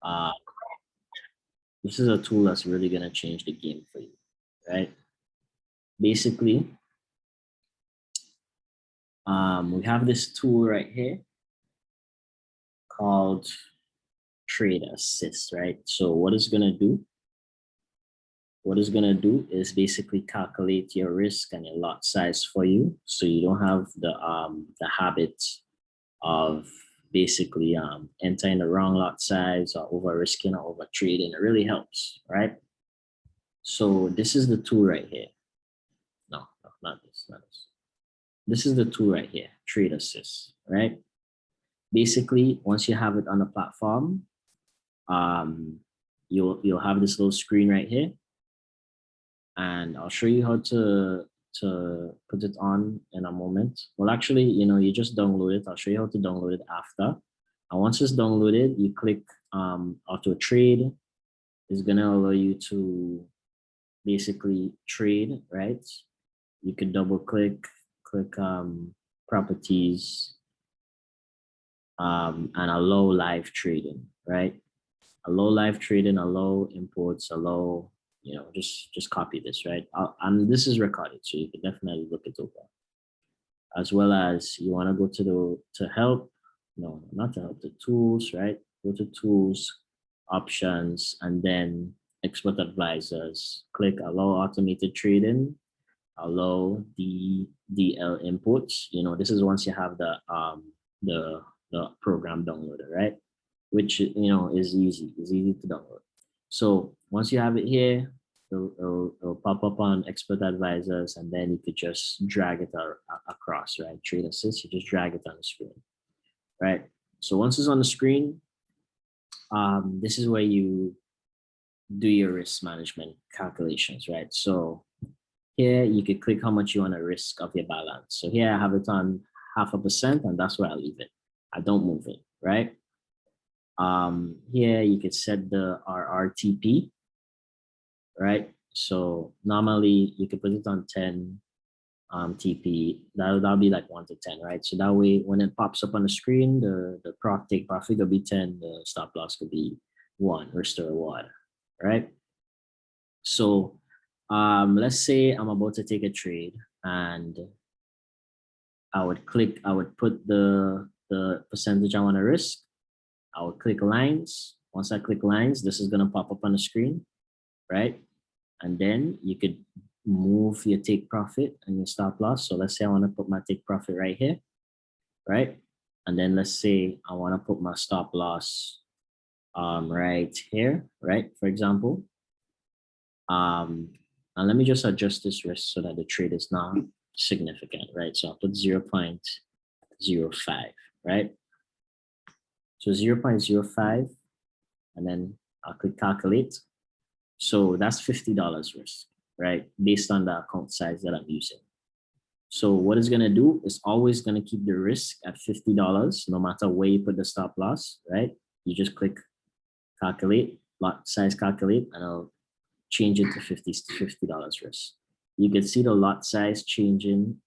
Uh, this is a tool that's really going to change the game for you, right? Basically, we have this tool right here called Trade Assist, right? So what it's going to do? What it's going to do is basically calculate your risk and your lot size for you, so you don't have the habit of basically entering the wrong lot size or over risking or over trading. It really helps, right? So this is the tool right here. No, not this, not this. This is the tool right here, Trade Assist, right? Basically, once you have it on the platform, you'll have this little screen right here, and I'll show you how to put it on in a moment. Well, actually, you just download it. I'll show you how to download it after. And once it's downloaded, you click auto trade. It's gonna allow you to basically trade, right? You could double click properties, and allow live trading, right? Allow live trading, allow imports, allow, just copy this, right? And this is recorded, so you can definitely look it over. As well as you want to go to help, no, not to help, the tools, right? Go to tools, options, and then expert advisors. Click allow automated trading, allow the DL inputs. This is once you have the program downloaded, right? Which is easy. It's easy to download. So once you have it here, it'll pop up on expert advisors, and then you could just drag it across, right? Trade Assist, you just drag it on the screen, right? So once it's on the screen, this is where you do your risk management calculations, right? So here you could click how much you want to risk of your balance. So here I have it on 0.5%, and that's where I leave it. I don't move it, right? Here you could set the RRTP, right? So normally you could put it on 10 TP. That'll be like 1 to 10, right? So that way when it pops up on the screen, the take profit will be 10, the stop loss could be 1, risk to reward, right? So let's say I'm about to take a trade, and I would put the percentage I want to risk. I would click lines. Once I click lines, this is going to pop up on the screen, right? And then you could move your take profit and your stop loss. So let's say I want to put my take profit right here, right? And then let's say I want to put my stop loss right here, right? For example. And let me just adjust this risk so that the trade is not significant, right? So I'll put 0.05, right? So 0.05, and then I'll click calculate. So that's $50 risk, right? Based on the account size that I'm using. So what it's gonna do is always gonna keep the risk at $50, no matter where you put the stop loss, right? You just click calculate, lot size calculate, and I'll change it to $50 risk. You can see the lot size changing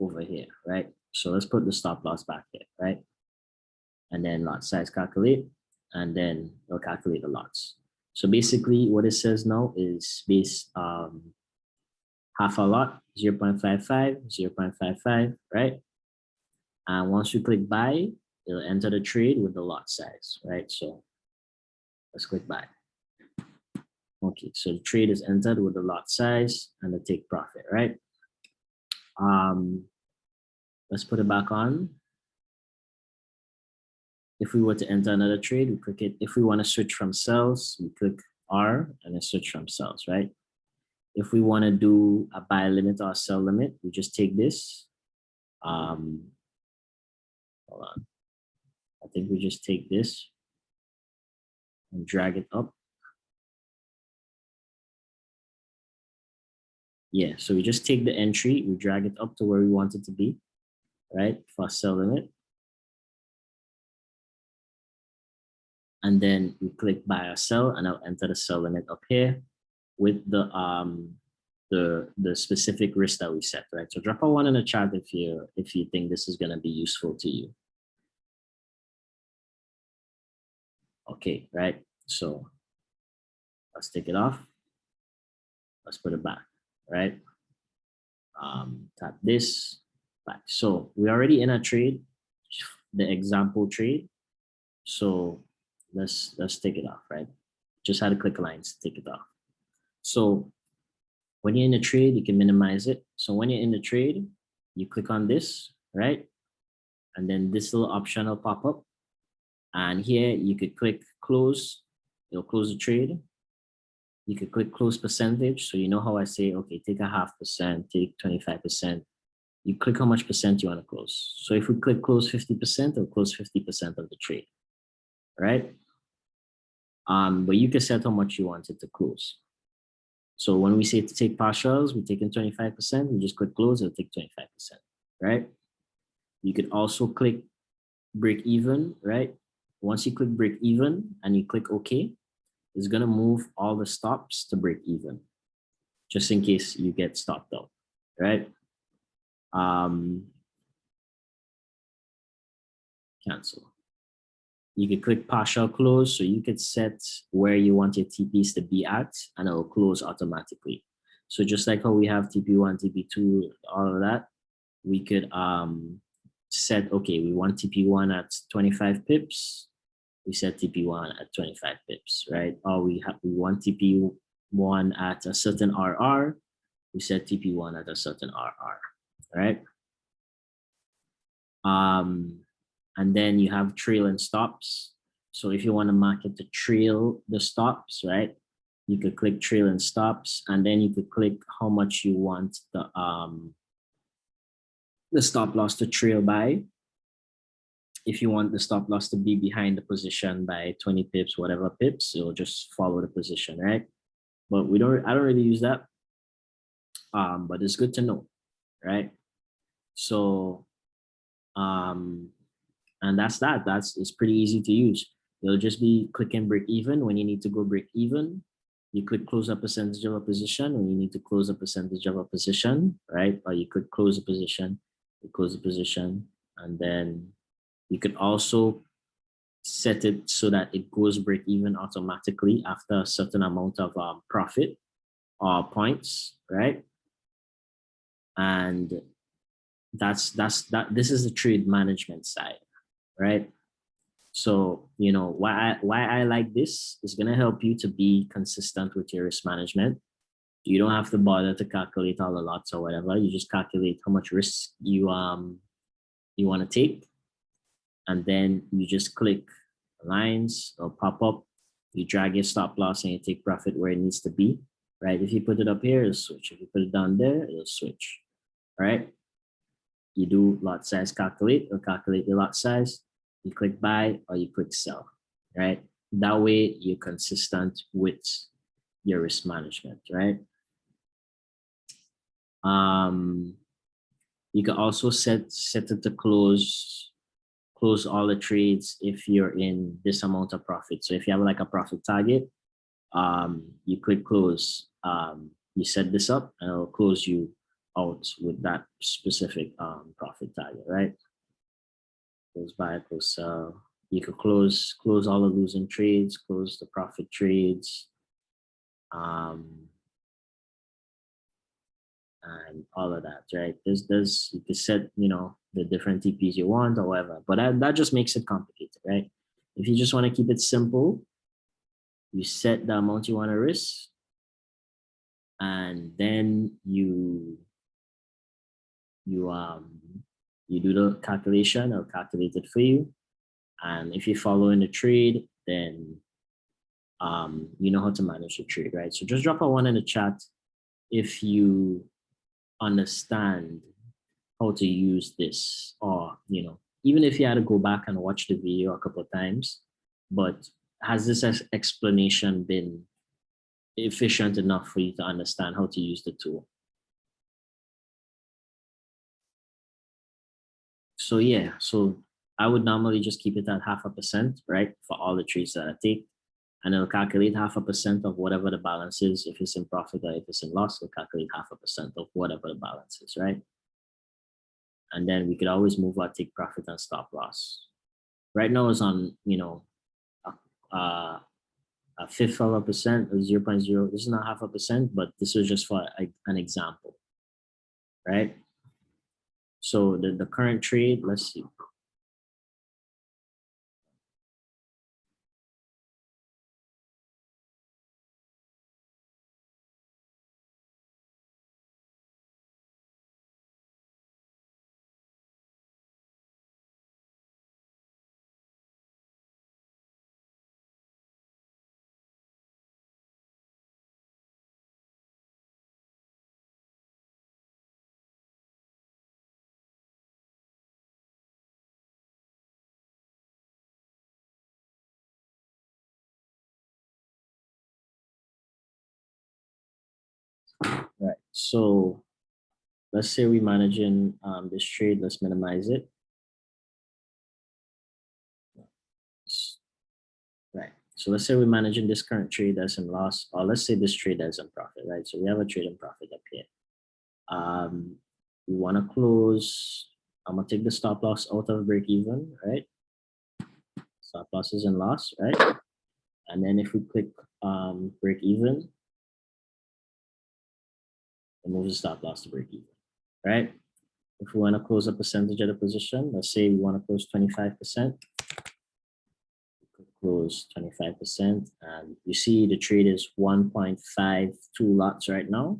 over here, right? So let's put the stop loss back here, right? And then lot size calculate, and then it'll calculate the lots. So basically what it says now is base half a lot, 0.55, 0.55, right? And once you click buy, it'll enter the trade with the lot size, right? So let's click buy. Okay, so the trade is entered with the lot size and the take profit, right? Let's put it back on. If we were to enter another trade, we click it. If we want to switch from cells, we click R and then switch from cells, right? If we want to do a buy limit or a sell limit, we just take this. Hold on. I think we just take this and drag it up. Yeah, so we just take the entry, we drag it up to where we want it to be, right? For sell limit. And then we click buy or sell, and I'll enter the sell limit up here with the specific risk that we set, right? So drop a 1 in the chat if you think this is gonna be useful to you. Okay, right? So let's take it off. Let's put it back, right? Tap this back. So we're already in a trade, the example trade. So let's take it off, right? Just had to click lines to take it off. So when you're in a trade, you can minimize it. So when you're in the trade, you click on this, right? And then this little option will pop up. And here you could click close. It'll close the trade. You could click close percentage. So you know how I say, okay, take a 0.5%, take 25%. You click how much percent you want to close. So if we click close 50%, it'll close 50% of the trade, right? But you can set how much you want it to close. So when we say to take partials, we're taking 25%, we just click close, it'll take 25%, right? You could also click break even, right? Once you click break even and you click OK, it's gonna move all the stops to break even, just in case you get stopped out, right? Cancel. You could click partial close, so you could set where you want your TPs to be at, and it will close automatically. So just like how we have TP1, TP2, all of that, we could set, okay, we want TP1 at 25 pips. We set TP1 at 25 pips, right? Or we want TP1 at a certain RR. We set TP1 at a certain RR, right? And then you have trail and stops. So if you want to market to trail the stops, right? You could click trail and stops, and then you could click how much you want the stop loss to trail by. If you want the stop loss to be behind the position by 20 pips, whatever pips, it'll just follow the position, right? But I don't really use that. But it's good to know, right? So, and that's it's pretty easy to use. It'll just be click and break even when you need to go break even. You click close a percentage of a position when you need to close a percentage of a position, right? Or you could close a position, you close the position, and then you could also set it so that it goes break even automatically after a certain amount of profit or points, right? And this is the trade management side, right? So, you know, why I like this is going to help you to be consistent with your risk management. You don't have to bother to calculate all the lots or whatever. You just calculate how much risk you want to take, and then you just click lines or pop up. You drag your stop loss and you take profit where it needs to be, right? If you put it up here, it'll switch. If you put it down there, it'll switch, right? You do lot size calculate, or calculate your lot size. You click buy or you click sell, right? That way you're consistent with your risk management, right? You can also set it to close all the trades if you're in this amount of profit. So if you have like a profit target, you click close, you set this up and it'll close you out with that specific profit target, right? Close buy, close sell. You could close all the losing trades, close the profit trades, and all of that, right? There's you can set, you know, the different TPs you want or whatever, but that just makes it complicated, right? If you just want to keep it simple, you set the amount you want to risk, and then you do the calculation. I'll calculate it for you. And if you're following the trade, then you know how to manage the trade, right? So just drop a 1 in the chat if you understand how to use this, or, you know, even if you had to go back and watch the video a couple of times, but has this explanation been efficient enough for you to understand how to use the tool? So yeah, so I would normally just keep it at 0.5%, right? For all the trades that I take, and it'll calculate 0.5% of whatever the balance is. If it's in profit or if it's in loss, it'll calculate 0.5% of whatever the balance is, right? And then we could always move our take profit and stop loss. Right now it's on, you know, a fifth of a percent or 0.0. This is not half a percent, but this is just for an example, right? So the current trade, let's see. Right. So let's say we're managing this trade. Let's minimize it. Right. So let's say we're managing this current trade as in loss, or let's say this trade as in profit, right? So we have a trade in profit up here. We want to close. I'm gonna take the stop loss out of break even, right? Stop loss is in loss, right? And then if we click break even, it moves the stop loss to break even, right? If we want to close a percentage of the position, let's say we want to close 25%, close 25%, and you see the trade is 1.52 lots right now.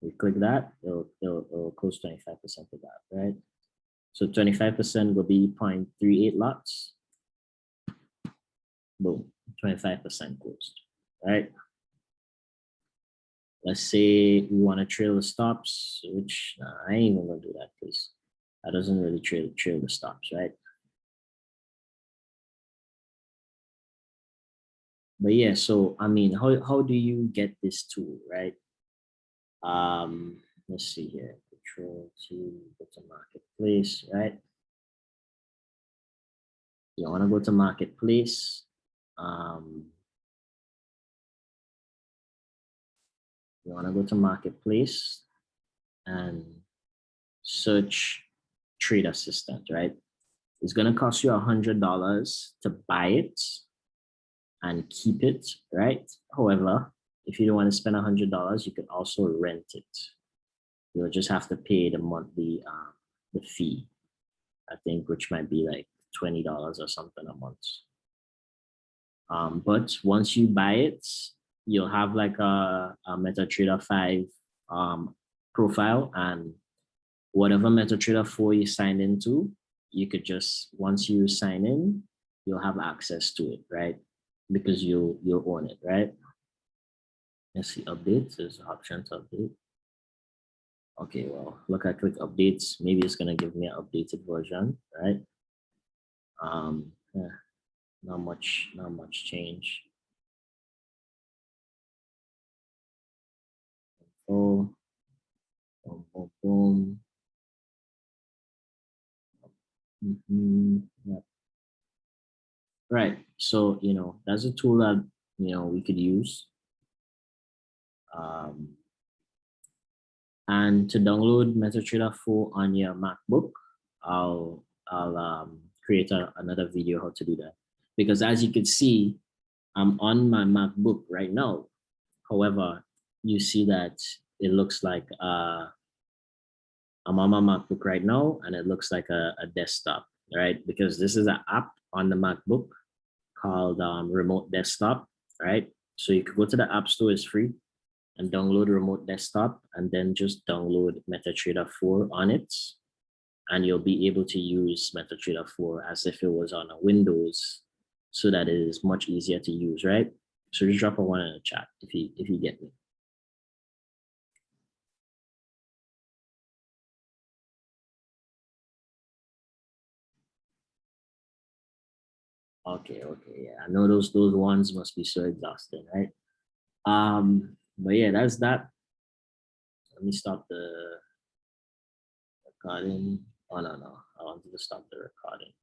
We click that, it'll close 25% of that, right? So 25% will be 0.38 lots. Boom, 25% closed, right? Let's say we want to trail the stops, which I ain't even gonna do that because that doesn't really trail the stops, right? But yeah, so I mean, how do you get this tool, right? Let's see here. Control to go to marketplace, right? You want to go to marketplace. You want to go to marketplace and search trade assistant, right? It's going to cost you $100 to buy it and keep it, right? However, if you don't want to spend $100, you could also rent it. You'll just have to pay the monthly the fee, I think, which might be like $20 or something a month. But once you buy it, you'll have like a MetaTrader 5 profile, and whatever MetaTrader 4 you sign into, you could just, once you sign in, you'll have access to it, right? Because you'll own it, right? Let's see, updates, there's an option to update. Okay, well, look, I click updates. Maybe it's gonna give me an updated version, right? Yeah, not much change. Oh, boom, boom, boom. Yeah. Right. So, that's a tool that, we could use. And to download MetaTrader 4 on your MacBook, I'll create another video how to do that. Because as you can see, I'm on my MacBook right now. However, you see that it looks like I'm on my MacBook right now, and it looks like a desktop, right? Because this is an app on the MacBook called Remote Desktop, right? So you could go to the App Store, it's free, and download Remote Desktop, and then just download MetaTrader 4 on it, and you'll be able to use MetaTrader 4 as if it was on a Windows, so that it is much easier to use, right? So just drop a one in the chat if you get me. Okay, yeah. I know those ones must be so exhausting, right? But yeah, that's that. Let me stop the recording. Oh no, I wanted to stop the recording.